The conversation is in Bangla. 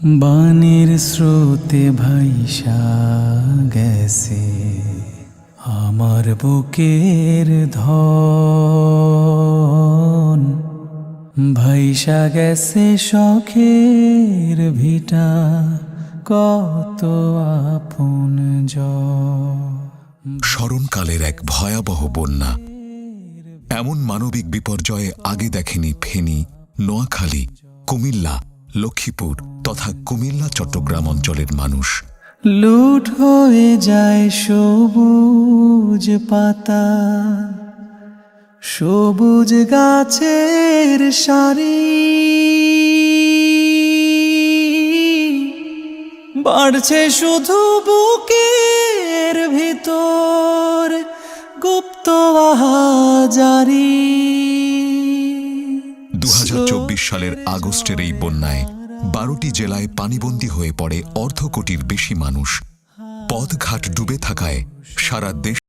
বানের স্রোতে ভাইসা গেছে আমার বুকের ধন, ভাইসা গেছে শখের ভিটা কত আপনজন। স্মরণকালের এক ভয়াবহ বন্যা, এমন মানবিক বিপর্যয়ে আগে দেখেনি ফেনী, নোয়াখালী, কুমিল্লা, লক্ষ্মীপুর তথা কুমিল্লা চট্টগ্রাম অঞ্চলের মানুষ। লুট হয়ে যায় সবুজ পাতা, সবুজ গাছের সারি, বাড়ছে শুধু বুকের ভিতর গুপ্ত আহাজারি। 2024 সালের আগস্টের এই বন্যায় 12টি জেলায় পানিবন্দী হয়ে পড়ে অর্ধ কোটির বেশি মানুষ। পথঘাট ডুবে থাকায় সারা দেশ